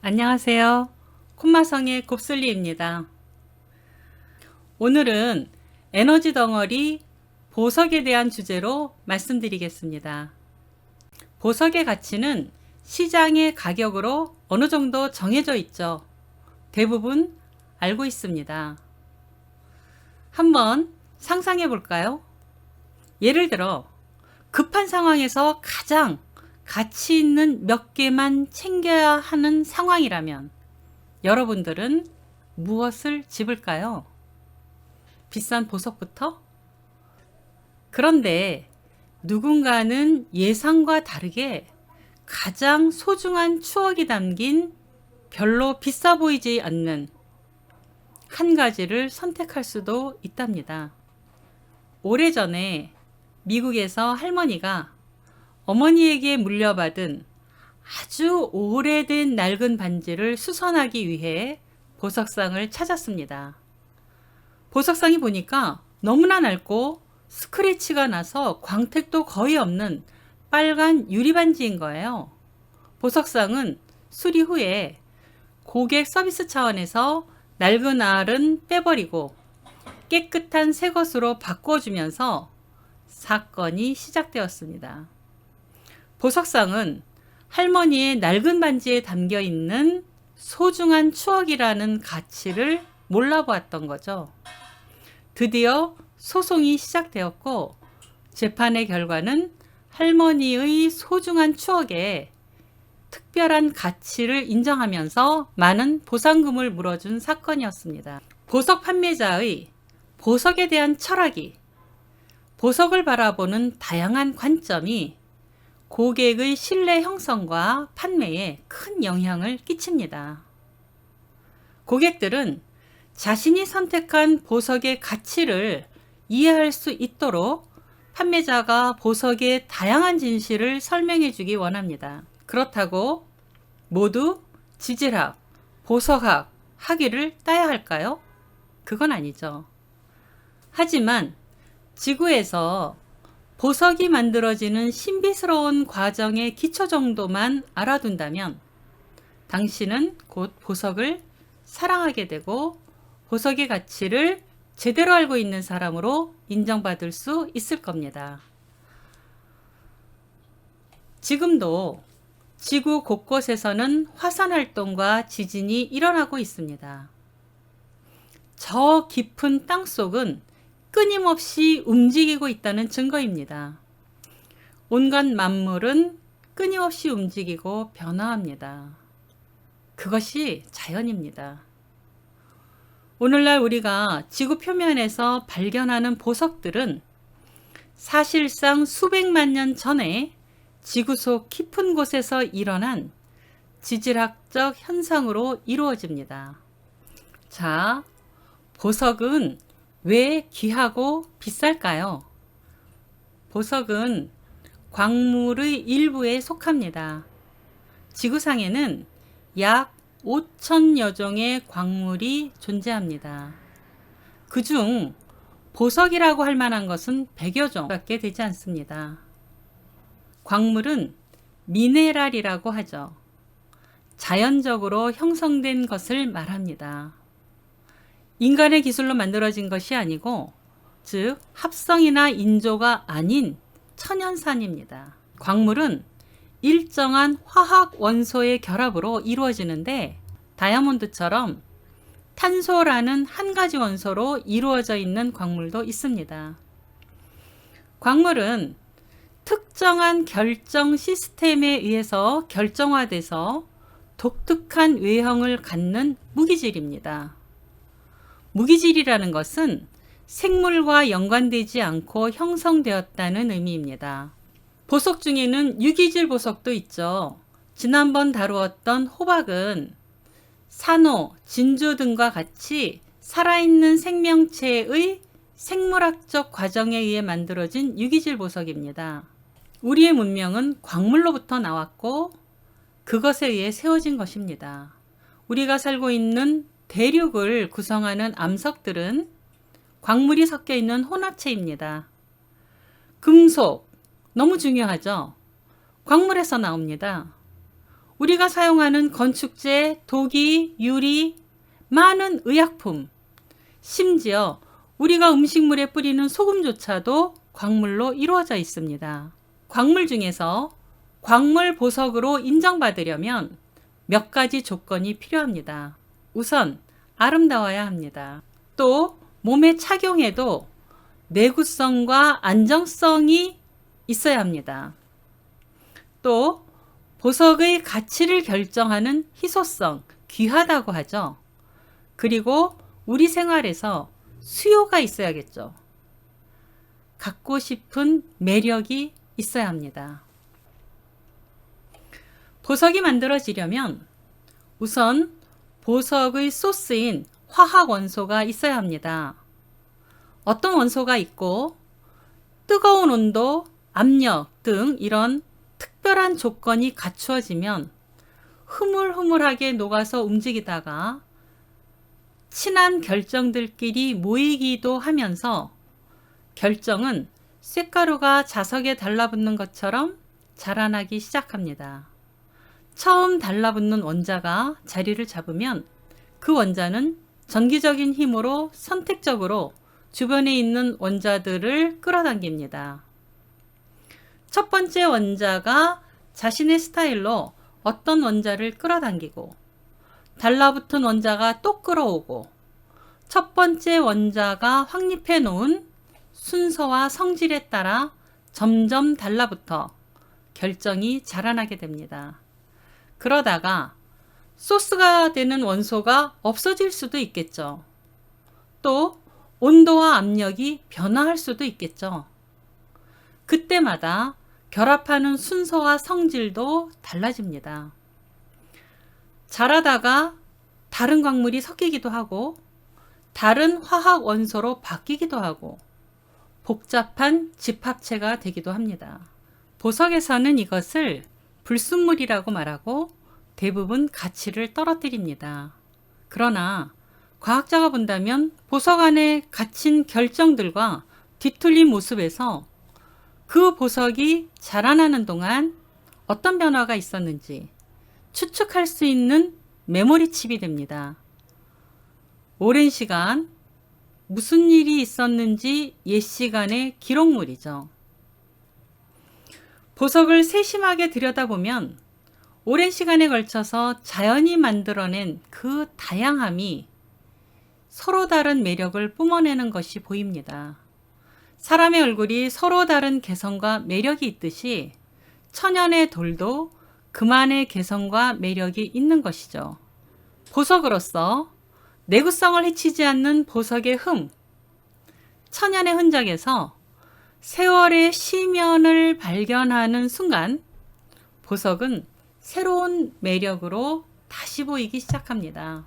안녕하세요. 콤마성의 곱슬리입니다. 오늘은 에너지 덩어리 보석에 대한 주제로 말씀드리겠습니다. 보석의 가치는 시장의 가격으로 어느 정도 정해져 있죠. 대부분 알고 있습니다. 한번 상상해 볼까요? 예를 들어 급한 상황에서 가장 가치 있는 몇 개만 챙겨야 하는 상황이라면 여러분들은 무엇을 집을까요? 비싼 보석부터? 그런데 누군가는 예상과 다르게 가장 소중한 추억이 담긴 별로 비싸 보이지 않는 한 가지를 선택할 수도 있답니다. 오래전에 미국에서 할머니가 어머니에게 물려받은 아주 오래된 낡은 반지를 수선하기 위해 보석상을 찾았습니다. 보석상이 보니까 너무나 낡고 스크래치가 나서 광택도 거의 없는 빨간 유리반지인 거예요. 보석상은 수리 후에 고객 서비스 차원에서 낡은 알은 빼버리고 깨끗한 새 것으로 바꿔주면서 사건이 시작되었습니다. 보석상은 할머니의 낡은 반지에 담겨 있는 소중한 추억이라는 가치를 몰라보았던 거죠. 드디어 소송이 시작되었고 재판의 결과는 할머니의 소중한 추억에 특별한 가치를 인정하면서 많은 보상금을 물어준 사건이었습니다. 보석 판매자의 보석에 대한 철학이 보석을 바라보는 다양한 관점이 고객의 신뢰 형성과 판매에 큰 영향을 끼칩니다. 고객들은 자신이 선택한 보석의 가치를 이해할 수 있도록 판매자가 보석의 다양한 진실을 설명해 주기 원합니다. 그렇다고 모두 지질학, 보석학, 학위를 따야 할까요? 그건 아니죠. 하지만 지구에서 보석이 만들어지는 신비스러운 과정의 기초 정도만 알아둔다면 당신은 곧 보석을 사랑하게 되고 보석의 가치를 제대로 알고 있는 사람으로 인정받을 수 있을 겁니다. 지금도 지구 곳곳에서는 화산 활동과 지진이 일어나고 있습니다. 저 깊은 땅 속은 끊임없이 움직이고 있다는 증거입니다. 온갖 만물은 끊임없이 움직이고 변화합니다. 그것이 자연입니다. 오늘날 우리가 지구 표면에서 발견하는 보석들은 사실상 수백만 년 전에 지구 속 깊은 곳에서 일어난 지질학적 현상으로 이루어집니다. 자, 보석은 왜 귀하고 비쌀까요? 보석은 광물의 일부에 속합니다. 지구상에는 약 5천여 종의 광물이 존재합니다. 그중 보석이라고 할 만한 것은 100여 종밖에 되지 않습니다. 광물은 미네랄이라고 하죠. 자연적으로 형성된 것을 말합니다. 인간의 기술로 만들어진 것이 아니고, 즉 합성이나 인조가 아닌 천연산입니다. 광물은 일정한 화학 원소의 결합으로 이루어지는데 다이아몬드처럼 탄소라는 한 가지 원소로 이루어져 있는 광물도 있습니다. 광물은 특정한 결정 시스템에 의해서 결정화돼서 독특한 외형을 갖는 무기질입니다. 무기질이라는 것은 생물과 연관되지 않고 형성되었다는 의미입니다. 보석 중에는 유기질 보석도 있죠. 지난번 다루었던 호박은 산호, 진주 등과 같이 살아있는 생명체의 생물학적 과정에 의해 만들어진 유기질 보석입니다. 우리의 문명은 광물로부터 나왔고 그것에 의해 세워진 것입니다. 우리가 살고 있는 대륙을 구성하는 암석들은 광물이 섞여 있는 혼합체입니다. 금속, 너무 중요하죠? 광물에서 나옵니다. 우리가 사용하는 건축재, 도기, 유리, 많은 의약품, 심지어 우리가 음식물에 뿌리는 소금조차도 광물로 이루어져 있습니다. 광물 중에서 광물 보석으로 인정받으려면 몇 가지 조건이 필요합니다. 우선 아름다워야 합니다. 또 몸에 착용해도 내구성과 안정성이 있어야 합니다. 또 보석의 가치를 결정하는 희소성, 귀하다고 하죠. 그리고 우리 생활에서 수요가 있어야겠죠. 갖고 싶은 매력이 있어야 합니다. 보석이 만들어지려면 우선 보석의 소스인 화학 원소가 있어야 합니다. 어떤 원소가 있고 뜨거운 온도, 압력 등 이런 특별한 조건이 갖추어지면 흐물흐물하게 녹아서 움직이다가 친한 결정들끼리 모이기도 하면서 결정은 쇳가루가 자석에 달라붙는 것처럼 자라나기 시작합니다. 처음 달라붙는 원자가 자리를 잡으면 그 원자는 전기적인 힘으로 선택적으로 주변에 있는 원자들을 끌어당깁니다. 첫 번째 원자가 자신의 스타일로 어떤 원자를 끌어당기고 달라붙은 원자가 또 끌어오고 첫 번째 원자가 확립해 놓은 순서와 성질에 따라 점점 달라붙어 결정이 자라나게 됩니다. 그러다가 소스가 되는 원소가 없어질 수도 있겠죠. 또 온도와 압력이 변화할 수도 있겠죠. 그때마다 결합하는 순서와 성질도 달라집니다. 자라다가 다른 광물이 섞이기도 하고 다른 화학 원소로 바뀌기도 하고 복잡한 집합체가 되기도 합니다. 보석에서는 이것을 불순물이라고 말하고 대부분 가치를 떨어뜨립니다. 그러나 과학자가 본다면 보석 안에 갇힌 결정들과 뒤틀린 모습에서 그 보석이 자라나는 동안 어떤 변화가 있었는지 추측할 수 있는 메모리 칩이 됩니다. 오랜 시간 무슨 일이 있었는지 옛 시간의 기록물이죠. 보석을 세심하게 들여다보면 오랜 시간에 걸쳐서 자연이 만들어낸 그 다양함이 서로 다른 매력을 뿜어내는 것이 보입니다. 사람의 얼굴이 서로 다른 개성과 매력이 있듯이 천연의 돌도 그만의 개성과 매력이 있는 것이죠. 보석으로서 내구성을 해치지 않는 보석의 흠, 천연의 흔적에서 세월의 시면을 발견하는 순간 보석은 새로운 매력으로 다시 보이기 시작합니다.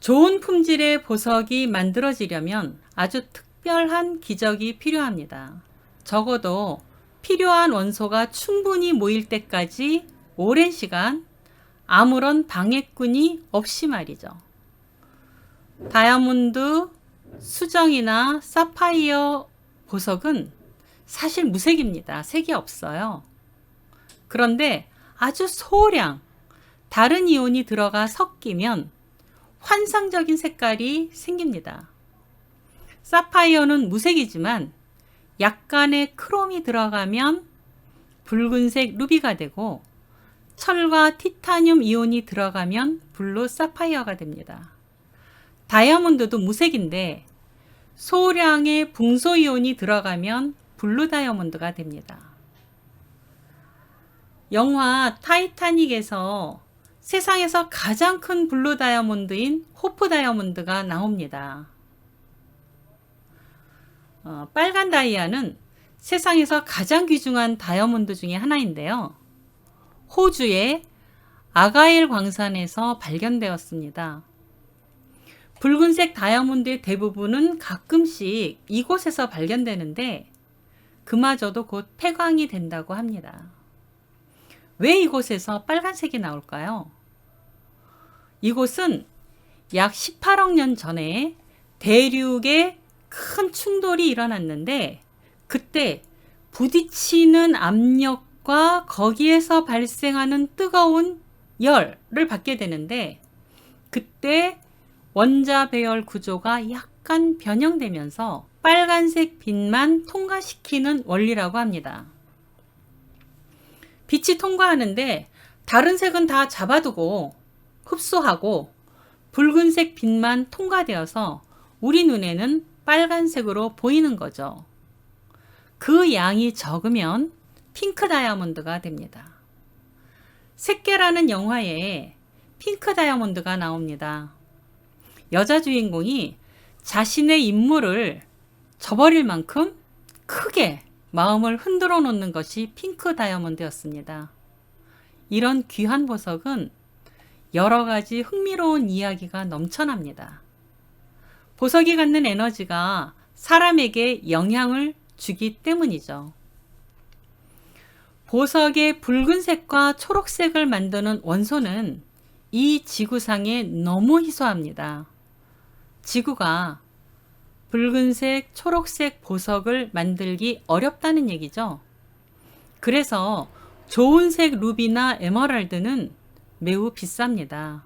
좋은 품질의 보석이 만들어지려면 아주 특별한 기적이 필요합니다. 적어도 필요한 원소가 충분히 모일 때까지 오랜 시간 아무런 방해꾼이 없이 말이죠. 다이아몬드, 수정이나 사파이어 보석은 사실 무색입니다. 색이 없어요. 그런데 아주 소량 다른 이온이 들어가 섞이면 환상적인 색깔이 생깁니다. 사파이어는 무색이지만 약간의 크롬이 들어가면 붉은색 루비가 되고 철과 티타늄 이온이 들어가면 블루 사파이어가 됩니다. 다이아몬드도 무색인데 소량의 붕소 이온이 들어가면 블루 다이아몬드가 됩니다. 영화 타이타닉에서 세상에서 가장 큰 블루 다이아몬드인 호프 다이아몬드가 나옵니다. 빨간 다이아는 세상에서 가장 귀중한 다이아몬드 중에 하나인데요. 호주의 아가일 광산에서 발견되었습니다. 붉은색 다이아몬드의 대부분은 가끔씩 이곳에서 발견되는데 그마저도 곧 폐광이 된다고 합니다. 왜 이곳에서 빨간색이 나올까요? 이곳은 약 18억 년 전에 대륙에 큰 충돌이 일어났는데 그때 부딪히는 압력과 빛과 거기에서 발생하는 뜨거운 열을 받게 되는데, 그때 원자 배열 구조가 약간 변형되면서 빨간색 빛만 통과시키는 원리라고 합니다. 빛이 통과하는데 다른 색은 다 잡아두고 흡수하고 붉은색 빛만 통과되어서 우리 눈에는 빨간색으로 보이는 거죠. 그 양이 적으면 핑크 다이아몬드가 됩니다. 새끼라는 영화에 핑크 다이아몬드가 나옵니다. 여자 주인공이 자신의 인물을 저버릴 만큼 크게 마음을 흔들어 놓는 것이 핑크 다이아몬드였습니다. 이런 귀한 보석은 여러 가지 흥미로운 이야기가 넘쳐납니다. 보석이 갖는 에너지가 사람에게 영향을 주기 때문이죠. 보석의 붉은색과 초록색을 만드는 원소는 이 지구상에 너무 희소합니다. 지구가 붉은색, 초록색 보석을 만들기 어렵다는 얘기죠. 그래서 좋은 색 루비나 에메랄드는 매우 비쌉니다.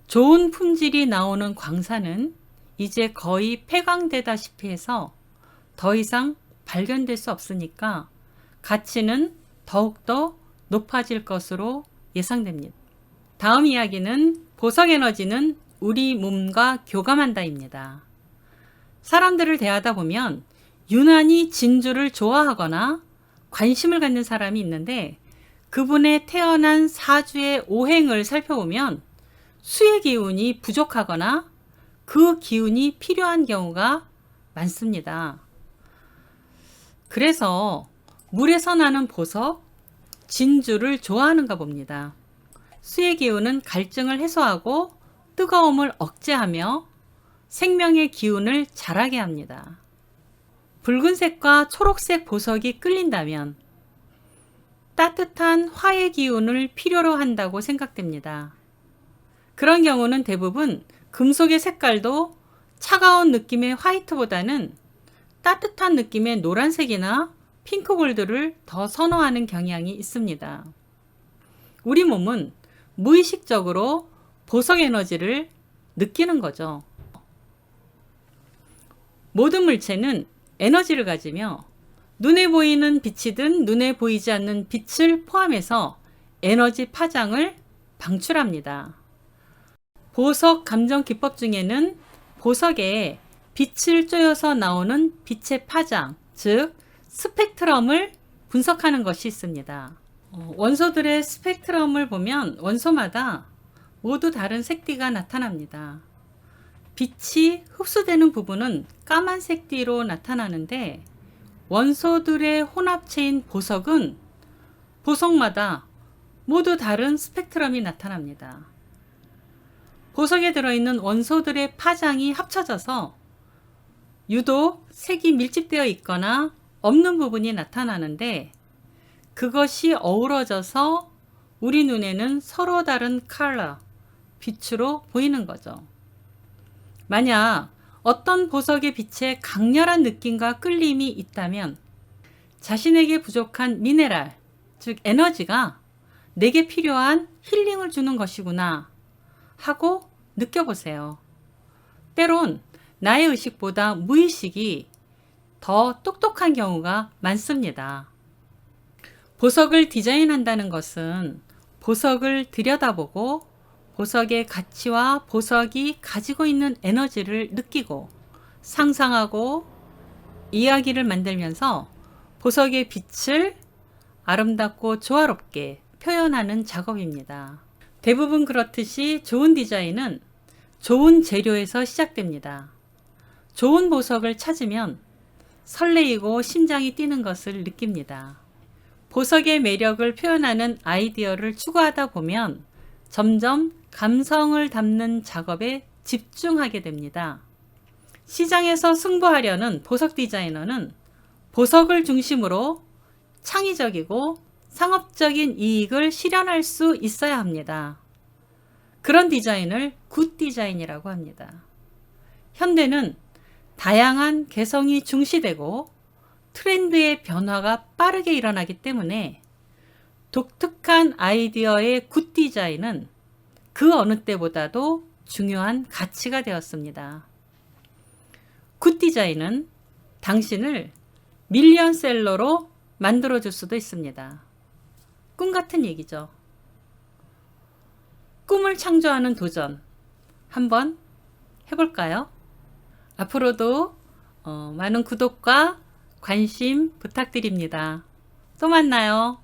좋은 품질이 나오는 광산은 이제 거의 폐광되다시피 해서 더 이상 발견될 수 없으니까 가치는 더욱더 높아질 것으로 예상됩니다. 다음 이야기는 보석 에너지는 우리 몸과 교감한다입니다. 사람들을 대하다 보면 유난히 진주를 좋아하거나 관심을 갖는 사람이 있는데, 그분의 태어난 사주의 오행을 살펴보면 수의 기운이 부족하거나 그 기운이 필요한 경우가 많습니다. 그래서 물에서 나는 보석, 진주를 좋아하는가 봅니다. 수의 기운은 갈증을 해소하고 뜨거움을 억제하며 생명의 기운을 자라게 합니다. 붉은색과 초록색 보석이 끌린다면 따뜻한 화의 기운을 필요로 한다고 생각됩니다. 그런 경우는 대부분 금속의 색깔도 차가운 느낌의 화이트보다는 따뜻한 느낌의 노란색이나 핑크 골드를 더 선호하는 경향이 있습니다. 우리 몸은 무의식적으로 보석 에너지를 느끼는 거죠. 모든 물체는 에너지를 가지며 눈에 보이는 빛이든 눈에 보이지 않는 빛을 포함해서 에너지 파장을 방출합니다. 보석 감정 기법 중에는 보석에 빛을 쬐어서 나오는 빛의 파장, 즉 스펙트럼을 분석하는 것이 있습니다. 원소들의 스펙트럼을 보면 원소마다 모두 다른 색띠가 나타납니다. 빛이 흡수되는 부분은 까만색 띠로 나타나는데, 원소들의 혼합체인 보석은 보석마다 모두 다른 스펙트럼이 나타납니다. 보석에 들어있는 원소들의 파장이 합쳐져서 유독 색이 밀집되어 있거나 없는 부분이 나타나는데, 그것이 어우러져서 우리 눈에는 서로 다른 컬러, 빛으로 보이는 거죠. 만약 어떤 보석의 빛에 강렬한 느낌과 끌림이 있다면 자신에게 부족한 미네랄, 즉 에너지가 내게 필요한 힐링을 주는 것이구나 하고 느껴보세요. 때론 나의 의식보다 무의식이 더 똑똑한 경우가 많습니다. 보석을 디자인한다는 것은 보석을 들여다보고 보석의 가치와 보석이 가지고 있는 에너지를 느끼고 상상하고 이야기를 만들면서 보석의 빛을 아름답고 조화롭게 표현하는 작업입니다. 대부분 그렇듯이 좋은 디자인은 좋은 재료에서 시작됩니다. 좋은 보석을 찾으면 설레이고 심장이 뛰는 것을 느낍니다. 보석의 매력을 표현하는 아이디어를 추구하다 보면 점점 감성을 담는 작업에 집중하게 됩니다. 시장에서 승부하려는 보석 디자이너는 보석을 중심으로 창의적이고 상업적인 이익을 실현할 수 있어야 합니다. 그런 디자인을 굿 디자인이라고 합니다. 현대는 다양한 개성이 중시되고 트렌드의 변화가 빠르게 일어나기 때문에 독특한 아이디어의 굿 디자인은 그 어느 때보다도 중요한 가치가 되었습니다. 굿 디자인은 당신을 밀리언셀러로 만들어줄 수도 있습니다. 꿈 같은 얘기죠. 꿈을 창조하는 도전 한번 해볼까요? 앞으로도 많은 구독과 관심 부탁드립니다. 또 만나요.